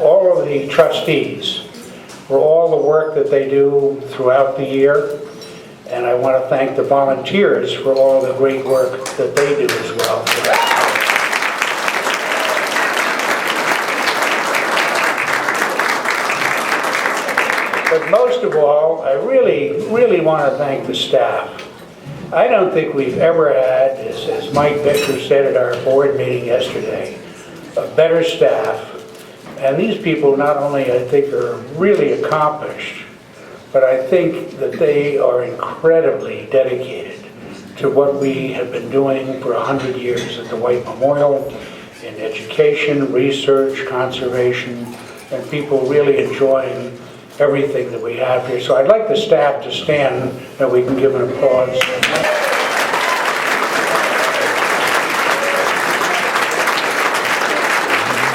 All of the trustees for all the work that they do throughout the year, and I want to thank the volunteers for all the great work that they do as well. But most of all, I really want to thank the staff. I don't think we've ever had, as Mike Victor said at our board meeting yesterday, a better staff. And these people not only, I think, are really accomplished, but I think that they are incredibly dedicated to what we have been doing for 100 years at the White Memorial in education, research, conservation, and people really enjoying everything that we have here. So I'd like the staff to stand and we can give an applause.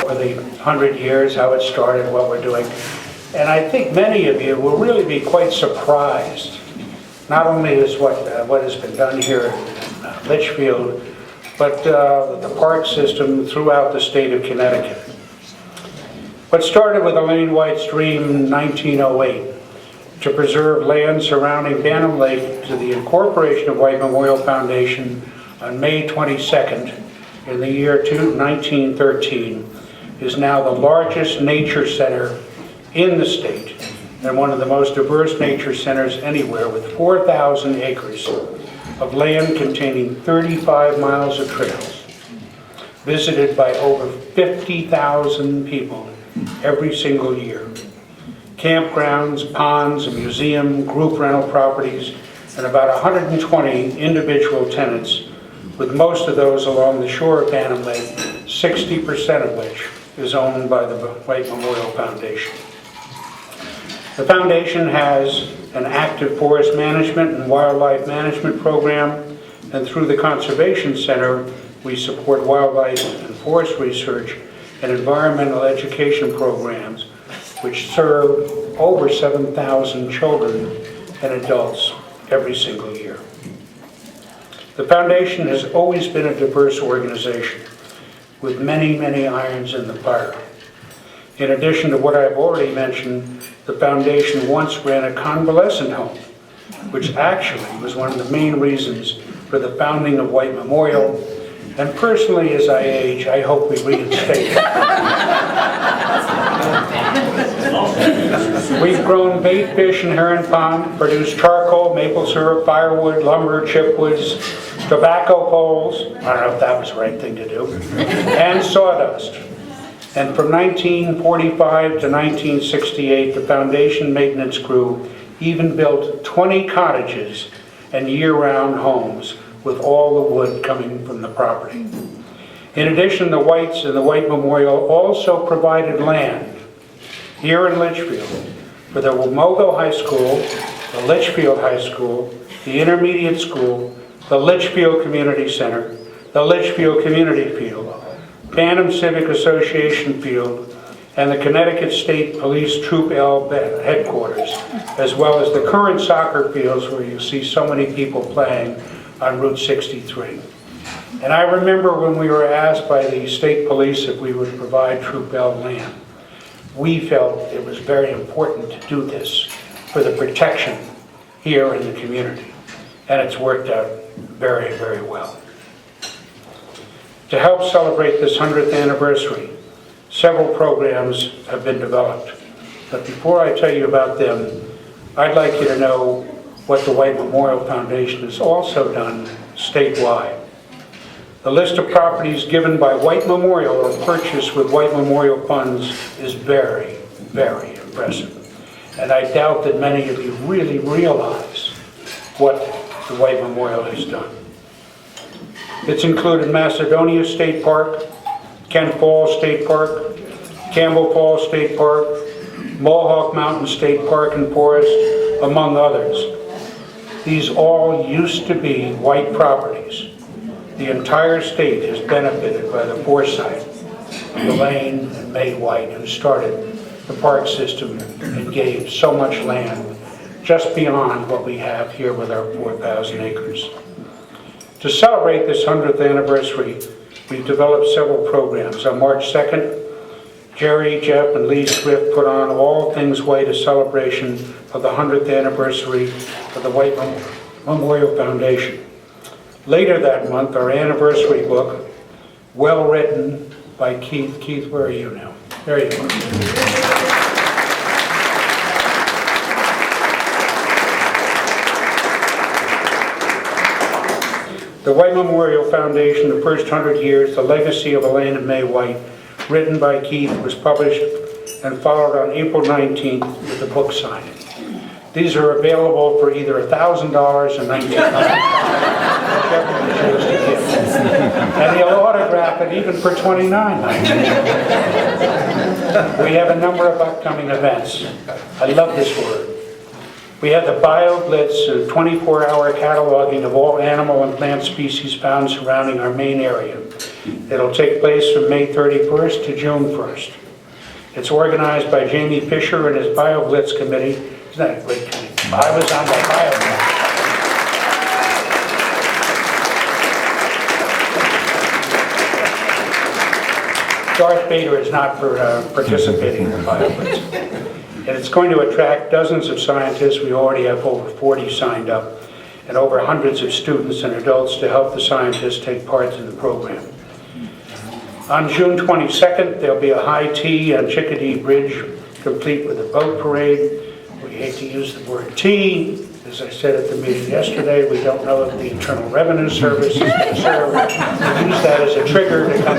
For the 100 years, how it started, what we're doing. And I think many of you will really be quite surprised, not only is what has been done here in Litchfield, but the park system throughout the state of Connecticut. What started with Elaine White's dream in 1908 to preserve land surrounding Bantam Lake to the incorporation of White Memorial Foundation on May 22nd in the year 1913 is now the largest nature center in the state and one of the most diverse nature centers anywhere, with 4,000 acres of land containing 35 miles of trails, visited by over 50,000 people every single year. Campgrounds, ponds, a museum, group rental properties, and about 120 individual tenants, with most of those along the shore of Bantam Lake, 60% of which is owned by the White Memorial Foundation. The foundation has an active forest management and wildlife management program, and through the Conservation Center, we support wildlife and forest research and environmental education programs which serve over 7,000 children and adults every single year. The foundation has always been a diverse organization with many, many irons in the fire. In addition to what I've already mentioned, the foundation once ran a convalescent home, which actually was one of the main reasons for the founding of White Memorial. And personally, as I age, I hope we reinstate it. We've grown bait, fish, and herring pond, produced charcoal, maple syrup, firewood, lumber, chipwoods, tobacco poles, I don't know if that was the right thing to do, and sawdust. And from 1945 to 1968, the foundation maintenance crew even built 20 cottages and year-round homes with all the wood coming from the property. In addition, the Whites and the White Memorial also provided land here in Litchfield for the Womogo High School, the Litchfield High School, the Intermediate School, the Litchfield Community Center, the Litchfield Community Field, Bantam Civic Association Field, and the Connecticut State Police Troop L headquarters, as well as the current soccer fields where you see so many people playing on Route 63. And I remember when we were asked by the state police if we would provide Troop L land, we felt it was very important to do this for the protection here in the community. And it's worked out very, very well. To help celebrate this 100th anniversary, several programs have been developed. But before I tell you about them, I'd like you to know what the White Memorial Foundation has also done statewide. The list of properties given by White Memorial or purchased with White Memorial funds is very, very impressive. And I doubt that many of you really realize what the White Memorial has done. It's included Macedonia State Park, Kent Falls State Park, Campbell Falls State Park, Mohawk Mountain State Park and Forest, among others. These all used to be white properties. The entire state has benefited by the foresight of Elaine and May White, who started the park system and gave so much land just beyond what we have here with our 4,000 acres. To celebrate this 100th anniversary, we've developed several programs. On March 2nd, Jerry, Jeff, and Lee Swift put on All Things White, a celebration of the 100th anniversary of the White Memorial Foundation. Later that month, our anniversary book, Well Written by Keith. Keith, where are you now? There you are. The White Memorial Foundation, the first 100 years, the legacy of Elaine and May White, written by Keith, was published and followed on April 19th with the book signing. These are available for either $1,000 or $1,900, whichever you choose to give. And he'll autograph it even for $29.99. We have a number of upcoming events. I love this word. We have the Bio Blitz, a 24-hour cataloging of all animal and plant species found surrounding our main area. It'll take place from May 31st to June 1st. It's organized by Jamie Fisher and his Bio Blitz committee. Isn't that a great committee? I was on the Bio Blitz. Darth Vader is not for participating in the Bio Blitz. And it's going to attract dozens of scientists. We already have over 40 signed up, and over hundreds of students and adults to help the scientists take part in the program. On June 22nd, there'll be a high tea on Chickadee Bridge, complete with a boat parade. We hate to use the word tea. As I said at the meeting yesterday, we don't know if the Internal Revenue Service is concerned. We use that as a trigger to come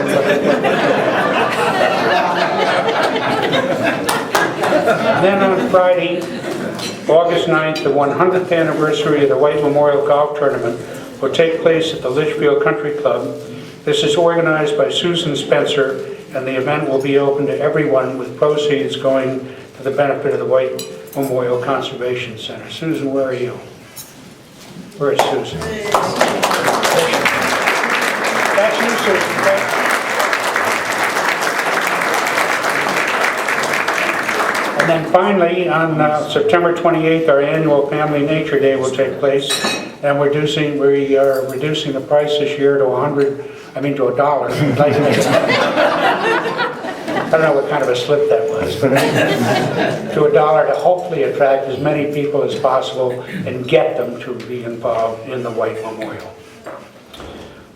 And then on Friday, August 9th, the 100th anniversary of the White Memorial Golf Tournament will take place at the Litchfield Country Club. This is organized by Susan Spencer, and the event will be open to everyone, with proceeds going to the benefit of the White Memorial Conservation Center. Susan, where are you? Where is Susan? That's you, Susan. Right? And then finally, on September 28th, our annual Family Nature Day will take place, and we are reducing the price this year to $100. We'd like to make it. I don't know what kind of a slip that was, but to $1 to hopefully attract as many people as possible and get them to be involved in the White Memorial.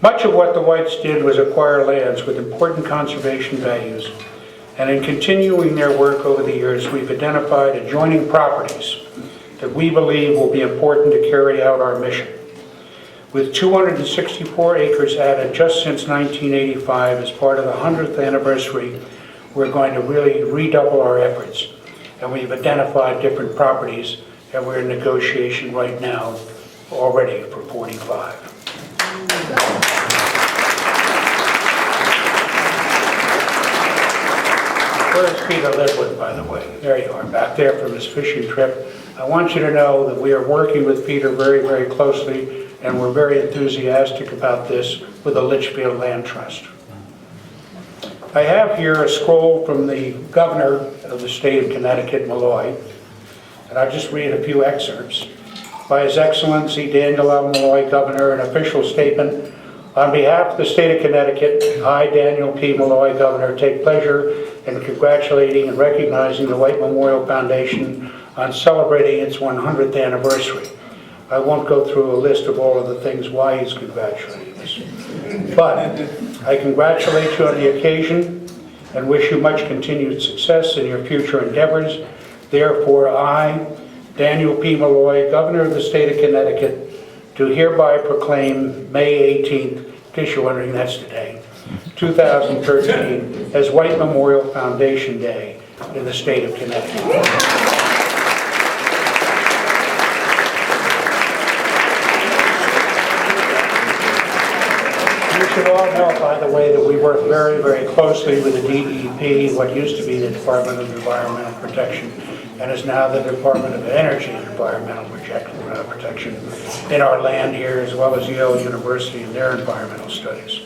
Much of what the Whites did was acquire lands with important conservation values. And in continuing their work over the years, we've identified adjoining properties that we believe will be important to carry out our mission. With 264 acres added just since 1985 as part of the 100th anniversary, we're going to really redouble our efforts. And we've identified different properties, and we're in negotiation right now already for 45. Where's Peter Litwood, by the way? There you are, back there from his fishing trip. I want you to know that we are working with Peter very, very closely, and we're very enthusiastic about this with the Litchfield Land Trust. I have here a scroll from the governor of the state of Connecticut, Malloy, and I'll just read a few excerpts. By His Excellency Daniel L. Malloy, Governor, an official statement. On behalf of the state of Connecticut, I, Daniel P. Malloy, Governor, take pleasure in congratulating and recognizing the White Memorial Foundation on celebrating its 100th anniversary. I won't go through a list of all of the things why he's congratulating us. But I congratulate you on the occasion and wish you much continued success in your future endeavors. Therefore, I, Daniel P. Malloy, Governor of the state of Connecticut, do hereby proclaim May 18th, in case you're wondering, that's today, 2013, as White Memorial Foundation Day in the state of Connecticut. You should all know, by the way, that we work very, very closely with the DEP, what used to be the Department of Environmental Protection, and is now the Department of Energy and Environmental Protection in our land here, as well as Yale University and their environmental studies.